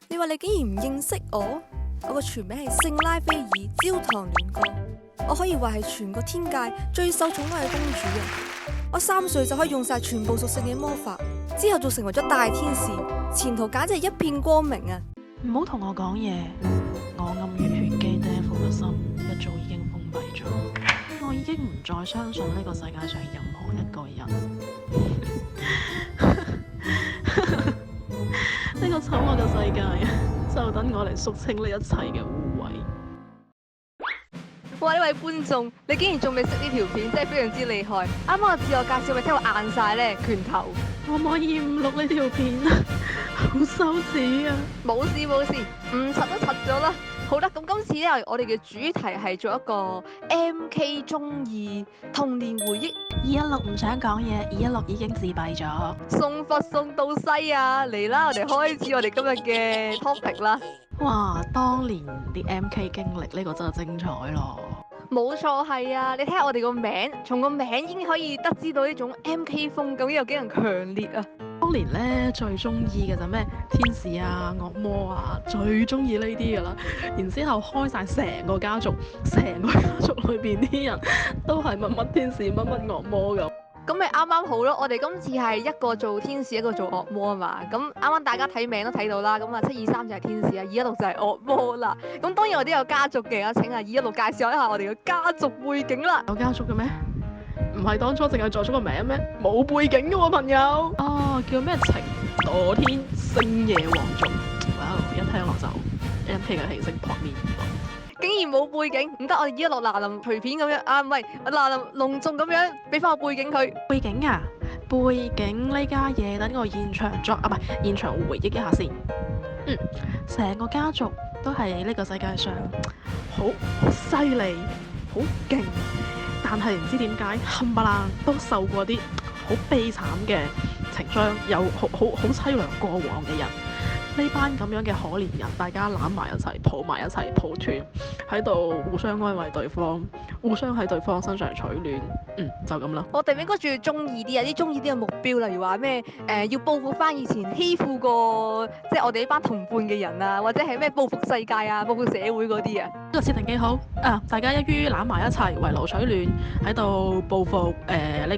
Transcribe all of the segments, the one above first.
你話你竟然唔認識我？我個全名係聖拉斐爾焦糖戀歌，我可以話係全個天界最受寵愛嘅公主啊！我3歲就可以用晒全部屬性嘅魔法，之後就成為咗大天使，前途簡直係一片光明啊！唔好同我講嘢，我暗月血姬爹父嘅心一早已經封閉咗，我已經唔再相信呢個世界上任何一個人。呢個醜惡嘅世界，就等我嚟肅清呢一切嘅污穢。哇！呢位觀眾，你竟然仲未識呢條片，真係非常之厲害。啱啱我自我介紹咪聽到硬晒咧，拳頭。可唔可以唔錄呢條片啊？好羞恥啊！冇事冇事，唔柒都柒咗啦。好啦，咁今次咧，我哋嘅主題係做一個 MK 中二童年回憶。216唔想講嘢，216已經自閉咗。送佛送到西啊！嚟啦，我哋開始我哋今日嘅 topic 啦。哇！當年啲 MK 經歷呢個真係精彩咯。冇錯係啊！你睇下我哋個名，從個名已經可以得知到呢種 MK 風究竟有幾咁強烈啊！當年咧最中意嘅就咩天使啊、惡魔啊，最中意呢啲噶啦。然之後開晒成個家族，成個家族裏邊啲人都係乜乜天使、乜乜惡魔咁。咁咪啱啱好咯！我哋今次係一個做天使，一個做惡魔啊嘛。咁啱啱大家睇名都睇到啦。咁啊723就係天使啊，216就係惡魔啦。咁當然我哋有家族嘅，我請啊216介紹一下我哋嘅家族背景啦。有家族嘅咩？唔係當初淨係作咗個名咩？冇背景嘅喎，朋友。哦，叫咩情墮天星夜皇族。哇！一聽落就 MK 嘅氣息撲面而來。竟然冇背景，唔得！我哋216嗱臨隨便咁樣啊，唔係嗱臨隆重咁樣俾翻個背景佢。背景啊，背景呢家嘢等我現場作啊，唔係現場回憶一下先。成個家族都係呢個世界上好犀利、好勁，但係唔知點解冚唪唥都受過啲好悲慘嘅情傷，有好凄涼過往嘅人。呢班咁樣嘅可憐人，大家攬埋一齊，抱埋一齊，抱團喺度互相安慰對方，互相喺對方身上取暖。就咁啦。我哋應該仲要中意啲啊，啲中意啲嘅目標，例如話咩要報復翻以前欺負過即係我哋呢班同伴嘅人啊，或者係咩報復世界啊、報復社會嗰啲啊。呢個設定幾好啊！大家一於攬埋一齊，圍爐取暖，喺度報復呢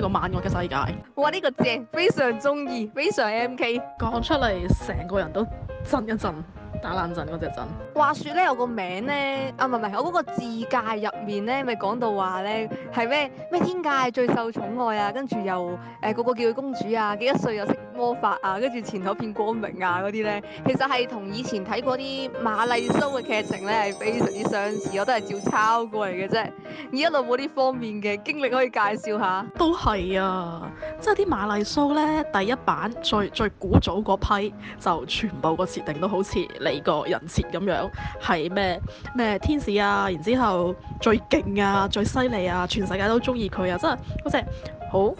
個萬惡嘅世界。哇！呢個正，非常中意，非常 MK。講出嚟，成個人都震一震，打冷震嗰隻震。話說咧，我個名咧啊，唔係，我嗰個字界入面咧，咪講到話咧係咩天界最受寵愛啊，跟住又個個叫佢公主啊，幾多歲又識魔法啊，跟住前途一片光明啊嗰啲咧，其實係同以前睇過啲瑪麗蘇嘅劇情咧係非常之相似，我都係照抄過嚟嘅啫。216冇呢方面嘅經歷可以介紹下？都係啊，即係啲瑪麗蘇咧，第一版最古早嗰批就全部個設定都好似你個人設咁樣，係咩天使啊，然之後最勁啊、最犀利啊，全世界都中意佢啊，真係嗰隻好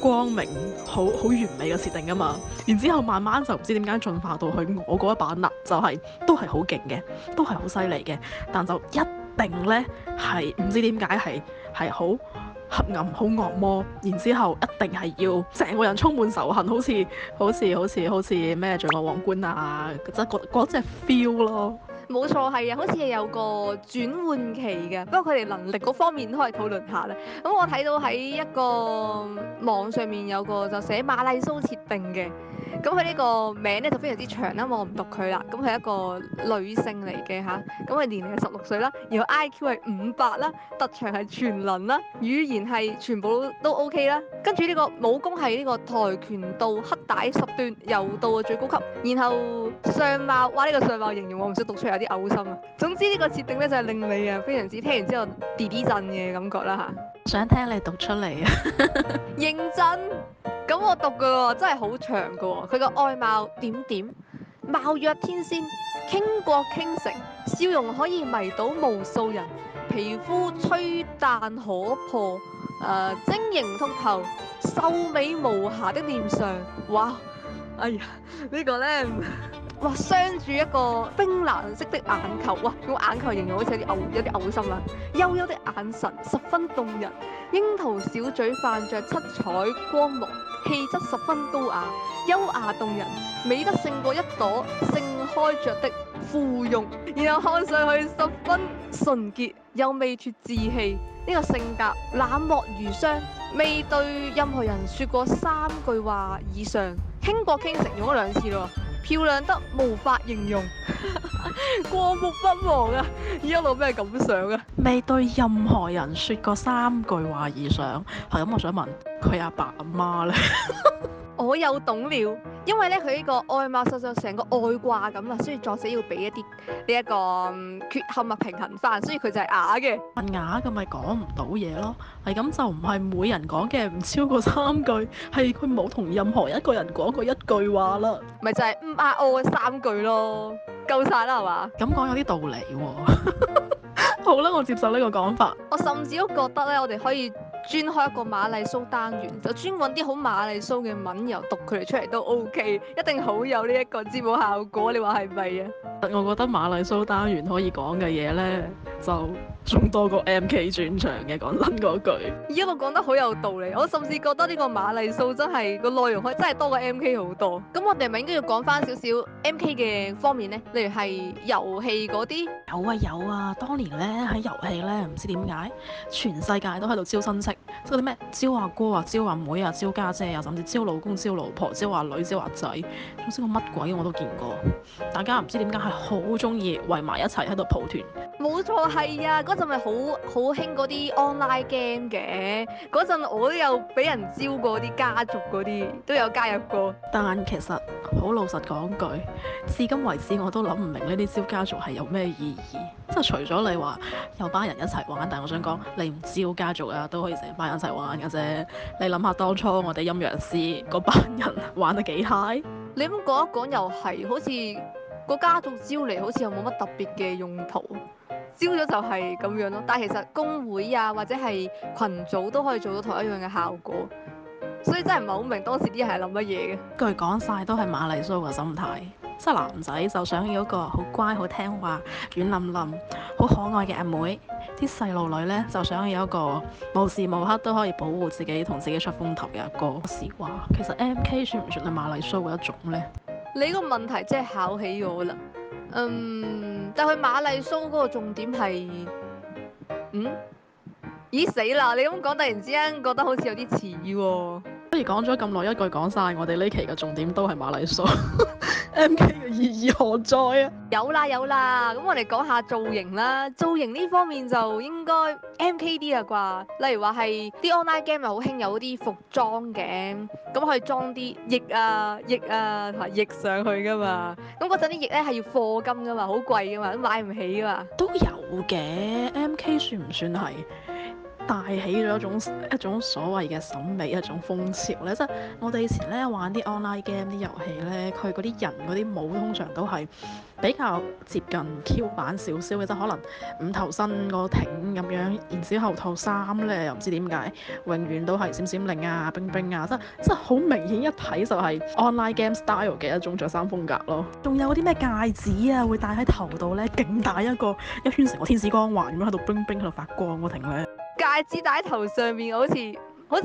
光明、好完美嘅設定㗎嘛。然之後慢慢就唔知點解進化到去我嗰一版啦，就係都係好勁嘅，都係好犀利嘅，但就一定咧係唔知點解係好黑暗、好惡魔，然之後一定係要成個人充滿仇恨，好似咩罪惡王冠啊，即係嗰隻 feel 咯。冇錯係啊，好似係有個轉換期嘅，不過佢哋能力嗰方面都可以討論下啦。咁我睇到喺一個網上面有個就寫瑪麗蘇設定嘅，咁佢呢個名咧就非常之長啦，我唔讀佢啦。咁係一個女性嚟嘅嚇，咁佢年齡係16歲啦，然後 IQ 係500啦，特長係全能啦，語言係全部都 OK 啦。跟住呢個武功係呢個跆拳道黑帶10段，柔道嘅最高級。然後相貌，哇呢個相貌形容我唔識讀出嚟，有啲嘔心啊。總之呢個設定咧就係令你啊非常之聽完之後啲啲震嘅感覺啦嚇。想聽你讀出嚟啊！認真，咁我讀嘅喎，真係好長嘅喎。佢個外貌點點，貌若天仙，傾國傾城，笑容可以迷倒無數人，皮膚吹彈可破，晶瑩剔透，秀美無瑕的臉上，哇！哎呀，呢個咧，哇，鑲住一個冰藍色的眼球，哇，用眼球形容好似有啲嘔心啦。幽幽的眼神十分動人，櫻桃小嘴泛着七彩光芒，氣質十分高雅，優雅動人，美得勝過一朵盛開着的芙蓉，然後看上去十分純潔又未脱稚氣。呢個性格冷漠如霜，未對任何人說過3句話以上，傾國傾城用咗2次咯，漂亮得無法形容，過目不忘啊！一路咩感想啊？未對任何人說過3句話以上，係咁，我想問佢阿爸阿媽呢？我又懂了，因為咧佢呢個外貌就成個外掛咁啦，所以作者要俾一啲呢一個缺陷啊平衡翻，所以佢就係啞嘅。問啞嘅咪講唔到嘢咯，係咁就唔係每人講嘅唔超過3句，係佢冇同任何一個人講過1句話啦。咪就係我嘅3句咯，夠晒啦係嘛？咁講有啲道理喎。好啦，我接受呢個講法。我甚至都覺得咧，我哋可以專開一個馬麗蘇單元，就專揾啲好馬麗蘇嘅文，然後讀佢哋出嚟都 OK，一定好有呢一個節目效果。你話係咪啊？我覺得馬麗蘇單元可以講嘅嘢呢，就仲多過 MK 專場嘅。講真嗰句，一路講得好有道理。我甚至覺得呢個馬麗蘇真係個內容可以真係多過 MK 好多。咁我哋咪應該要講翻少少 MK 嘅方面呢？例如係遊戲嗰啲。有啊，當年呢，喺遊戲呢，唔知點解全世界都喺度招親戚，即係啲咩招阿哥啊、招阿妹啊、招家姐啊，甚至招老公、招老婆、招阿女、招阿仔，總之個乜鬼我都見過。大家唔知點解係好中意圍埋一齊喺度抱團。冇錯，係啊！嗰陣咪好興嗰啲 online game 嘅，嗰陣我都有俾人招過啲家族嗰啲，都有加入過。但其實好老實講句，至今為止我都諗唔明呢啲招家族係有咩意義。即係除咗你話有班人一齊玩，但係我想講你唔招家族啊，都可以成班人一齊玩嘅啫。你諗下當初我哋陰陽師嗰班人玩得幾 high？你咁講一講又係，好似個家族招嚟，好似又冇乜特別嘅用途。招咗就係咁樣咯，但係其實公會啊或者係群組都可以做到同一樣嘅效果，所以真係唔係好明當時啲人係諗乜嘢嘅。句講晒都係馬麗蘇嘅心態，即係男仔就想要一個好乖、好聽話、軟冧冧、好可愛嘅阿妹；啲細路女呢，就想要一個無時無刻都可以保護自己同自己出風頭嘅阿哥。是話其實 MK 算唔算係馬麗蘇嘅一種呢？你個問題真係考起我啦。但係馬麗蘇嗰個重點係，咦死啦！你咁講，突然之間覺得好似有啲似喎。不如講咗咁耐，一句講晒，我哋呢期嘅重點都係馬麗蘇。MK 嘅意義何在啊？有啦，咁我哋講下造型啦。造型呢方面就應該 MK 啲啦啩。例如話係啲 online game 咪好興有啲服裝嘅，咁可以裝啲翼啊同埋翼上去噶嘛。咁嗰陣啲翼咧係要課金噶嘛，好貴噶嘛，都買唔起噶嘛。都有嘅。MK 算唔算係帶起咗一種所謂嘅審美，一種風潮咧？即係我哋以前咧玩啲 online game 啲遊戲咧，佢嗰啲人嗰啲帽通常都係比較接近 Q 版少少嘅，即係可能五頭身個挺咁樣，然之後套衫咧又唔知點解永遠都係閃閃令啊、冰冰啊，即係好明顯一睇就係 online game style 嘅一種着衫風格咯。仲有啲咩戒指啊，會戴喺頭度咧，勁大一個一圈成個天使光環咁樣喺度冰冰喺度發光嗰停咧。戒指戴喺頭上面，好似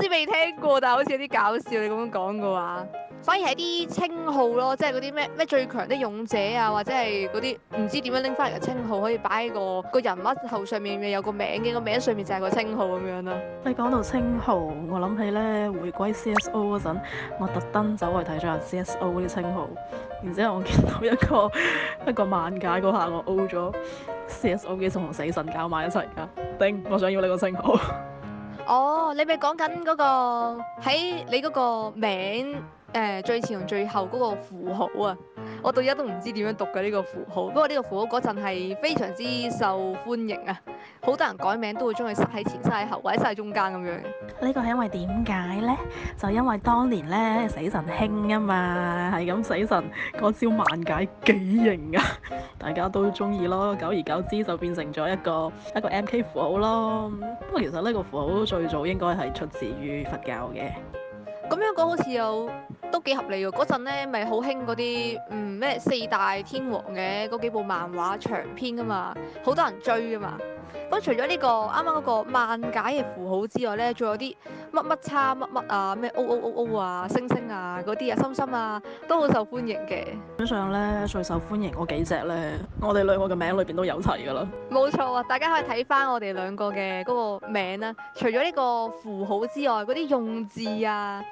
未聽過，但係好似有啲搞笑。你咁樣講嘅話，反而係啲稱號咯，即係嗰啲咩最強的勇者啊，或者係嗰啲唔知點樣拎翻嚟嘅稱號，可以擺喺個人物頭上面，有個名嘅，個名上面就係個稱號咁樣啦。你講到稱號，我諗起咧回歸 CSO 嗰陣，我特登走去睇咗下 CSO 啲稱號，然之後我見到一個萬界嗰下，我 O 咗 CSO 幾同死神搞埋一齊㗎，頂！我想要呢個稱號。哦，你咪講緊嗰個喺你嗰個名最前同最後嗰個符號啊！我到而家都唔知點樣讀嘅呢個符號。不過呢個符號嗰陣係非常之受歡迎啊！好多人改名都會將佢塞喺前、塞喺後或者塞喺中間咁樣。呢個係因為點解呢？就因為當年咧死神興啊嘛，係咁死神嗰招萬解幾型啊，大家都中意咯。久而久之就變成咗一個 MK 符號咯。不過其實呢個符號最早應該係出自於佛教嘅。咁樣講好似有都幾合理喎。嗰陣咧咪好興嗰啲咩四大天王嘅嗰幾部漫畫長篇啊嘛，好多人追啊嘛。咁除咗呢個啱啱嗰個萬解嘅符號之外咧，仲有啲乜乜叉乜乜啊，咩 O O O O 啊、星星啊嗰啲啊、心心啊，都好受歡迎嘅。基本上咧最受歡迎嗰幾隻咧，我哋兩個嘅名裏邊都有齊㗎啦。冇錯啊，大家可以睇翻我哋兩個嘅嗰個名啦。除咗呢個符號之外，嗰啲用字啊、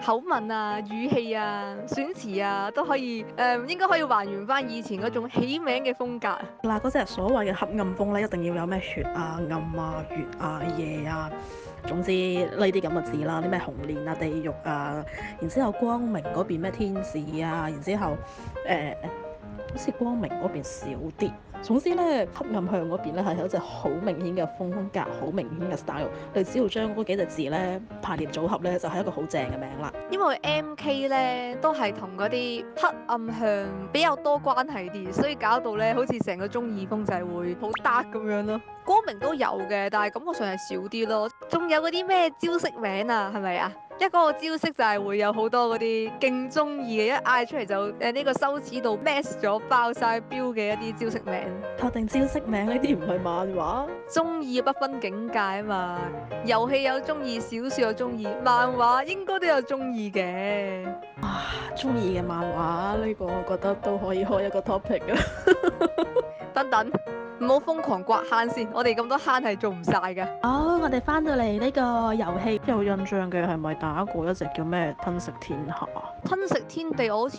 口吻啊、語氣啊、選詞啊，都可以應該可以還原翻以前嗰種起名嘅風格。嗱，嗰隻所謂嘅黑暗風咧，一定要有咩血啊、暗啊、月啊、夜啊，總之呢啲咁嘅字啦，啲咩紅蓮啊、地獄啊，然之後光明嗰邊咩天使啊，然之後好似光明嗰邊少啲。總之咧，黑暗向嗰邊咧係有一隻好明顯嘅風格，好明顯嘅 style。你只要將嗰幾隻字咧排列組合咧，就係一個好正嘅名啦。因為 MK 咧都係同嗰啲黑暗向比較多關係啲，所以搞到咧好似成個中二風就係會好 dark 咁樣咯。光明都有嘅，但係感覺上係少啲咯。仲有嗰啲咩招式名啊，係咪啊？一嗰個招式就係會有好多嗰啲勁中意嘅，一嗌出嚟就呢個羞恥度 match 咗爆晒標嘅一啲招式名。確定招式名呢啲唔係漫畫，中意不分境界啊嘛，遊戲有中意，小說有中意，漫畫應該都有中意嘅。中意嘅漫畫呢個，我覺得都可以開一個 topic 啊。等等，唔好瘋狂刮坑先，我哋咁多坑係做唔晒噶。好，我哋翻到嚟呢個遊戲，有印象嘅係咪打過一隻叫咩吞食天下？吞食天地我好似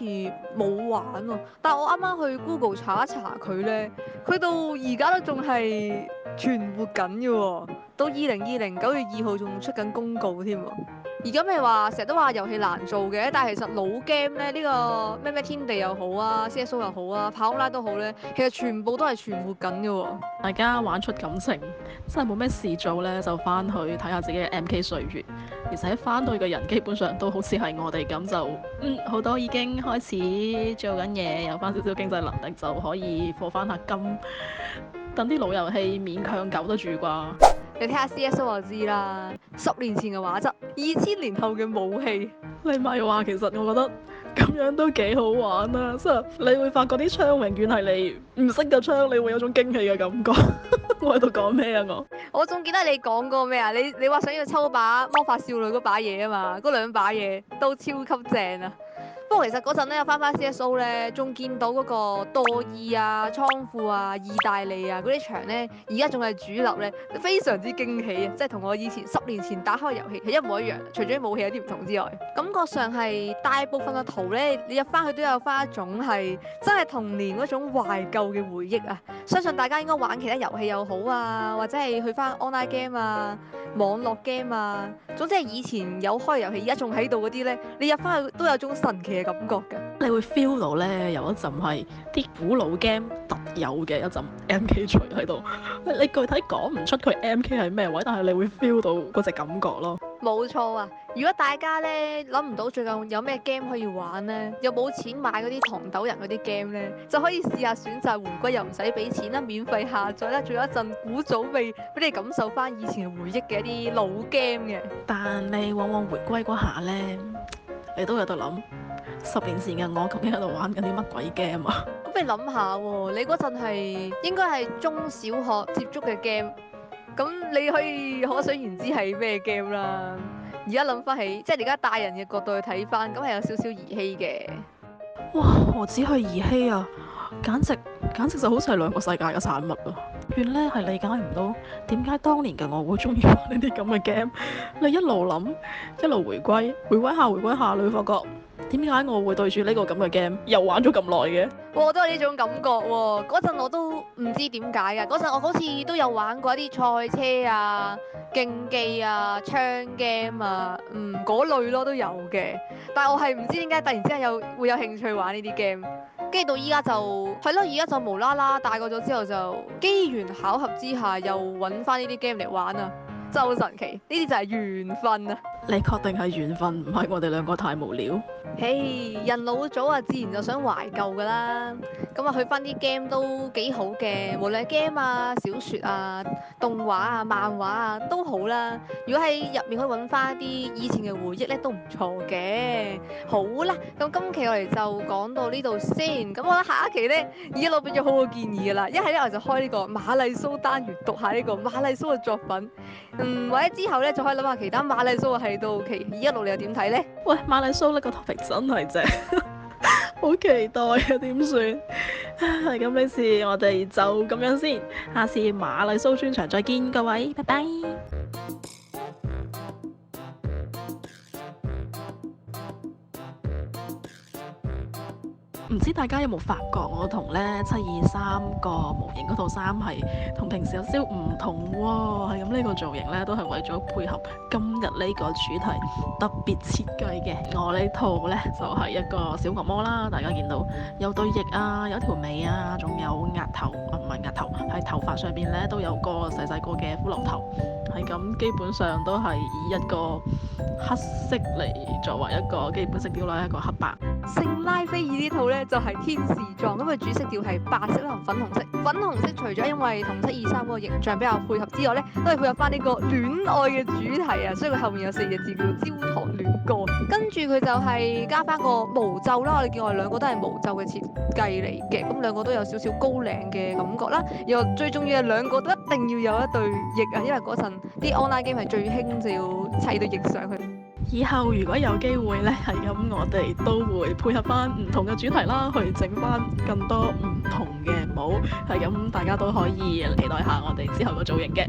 冇玩喎，但係我啱啱去 Google 查一查佢咧，佢到而家都仲係存活緊嘅喎，到2020 9月2號仲出緊公告添喎。而家咪話成日都話遊戲難做嘅，但係其實老 game 咧，呢個咩咩天地又好啊，CSO 又好啊，跑拉都好咧，其實全部都係存活緊嘅喎。大家玩出感情，真係冇咩事做呢，就翻去睇下自己嘅 MK 歲月。而且翻到去嘅人基本上都好似係我哋咁，就好多已經開始做緊嘢，有翻少少經濟能力就可以課翻下金，等啲老遊戲勉強救得住啩。你睇下 CSO 就知啦，10年前嘅畫質，2000年後嘅武器。你咪話，其實我覺得咁樣都幾好玩啊！即係你會發覺啲槍永遠係你唔識嘅槍，你會有種驚喜嘅感覺。我喺度講咩啊？我仲記得你講過咩啊？你話想要抽把魔法少女嗰把嘢啊嘛，嗰兩把嘢都超級正啊！不過其實嗰陣咧，有翻 CSO 咧，仲見到嗰個墮二啊、倉庫啊、意大利啊嗰啲場咧，而家仲係主流咧，非常之驚喜啊！即係同我以前10年前打開遊戲係一模一樣，除咗武器有啲唔同之外，感覺上係大部分嘅圖咧，你入翻去都有翻一種係真係童年嗰種懷舊嘅回憶啊！相信大家應該玩其他遊戲又好啊，或者係去翻 online game 啊、網絡 game 啊，總之係以前有開遊戲而家仲喺度嗰啲咧，你入翻去都有種神奇嘅感覺㗎。你會 feel 到咧有一陣係啲古老 game 特有嘅一陣 MK 除喺度。你具體講唔出佢 MK 係咩位，但係你會 feel 到嗰隻感覺咯。冇錯啊！如果大家咧諗唔到最近有咩 game 可以玩咧，又冇錢買嗰啲糖豆人嗰啲 game 咧，就可以試下選擇回歸，又唔使俾錢啦，免費下載啦，仲有一陣古早味俾你感受翻以前回憶嘅一啲老 game 嘅。但你往往回歸嗰下咧，你都有度諗10年前嘅我究竟喺度玩緊啲乜鬼 game 啊？咁你諗下喎，你嗰陣係應該係中小學接觸嘅 game。咁你可以可想而知係咩 game 啦。而家諗翻起，即係而家大人嘅角度去睇翻，咁係有少少兒戲嘅。哇！何止係兒戲啊，簡直就好似係兩個世界嘅產物啊！原咧係理解唔到點解當年嘅我會中意玩呢啲咁嘅 game。你一路諗，一路回歸下，你會發覺點解我會對住呢個咁嘅 game 又玩咗咁耐嘅？我都有呢種感覺喎。嗰陣我都唔知點解㗎。嗰陣我好似都有玩過一啲賽車啊、競技啊、槍 game 啊，嗰類咯都有嘅。但係我係唔知點解突然之間會有興趣玩呢啲 game。跟住到依家就係咯，而家就無啦啦大個咗之後就機緣巧合之下又揾翻呢啲 game 嚟玩啊，真係好神奇！呢啲就係緣分啊！你確定係緣分，唔係我哋兩個太無聊？嘿，人老咗啊，自然就想懷舊噶啦。咁啊，去翻啲 game 都幾好嘅，無論係 game 啊、小説啊、動畫啊、漫畫啊都好啦。如果喺入面可以揾翻啲以前嘅回憶咧，都唔錯嘅。好啦，咁今期我哋就講到呢度先。咁我覺得下一期咧，已經攞俾咗好好建議噶啦。一係咧我就開呢個馬麗蘇單元，讀下呢個馬麗蘇嘅作品。或者之後咧就可以諗下其他馬麗蘇嘅系到期216，你又點睇咧？喂，馬麗蘇呢個 topic 真係正，好期待啊！點算？係咁，呢次我哋就咁樣先，下次馬麗蘇專場再見，各位，拜拜。唔知大家有冇發覺我同呢723個模型嗰套衫係同平時有少少唔同喎？係咁，呢個造型呢都係為咗配合今日呢個主題特別設計嘅。我呢套呢就係一個小惡魔啦，大家見到有對翼啊，有條尾啊，仲有額頭啊，唔係額頭，係頭髮上邊呢都有個細細個嘅骷髏頭。係咁，基本上都係以一個黑色嚟作為一個基本色調啦，一個黑白。聖拉斐爾呢套咧就係天使裝，咁佢主色調係白色啦同粉紅色。粉紅色除咗因為同723嗰個形象比較配合之外咧，都係配合翻呢個戀愛嘅主題啊，所以佢後面有4隻字叫焦糖戀歌。跟住佢就係加翻個毛袖啦，我哋見我哋兩個都係毛袖嘅設計嚟嘅，咁兩個都有少少高領嘅感覺啦。又最重要係兩個都一定要有一對翼啊，因為嗰陣啲 online game 係最興就要砌對翼上去。以後如果有機會呢，係咁，我哋都會配合翻唔同嘅主題啦，去整翻更多唔同嘅帽，係咁，大家都可以期待下我哋之後嘅造型嘅。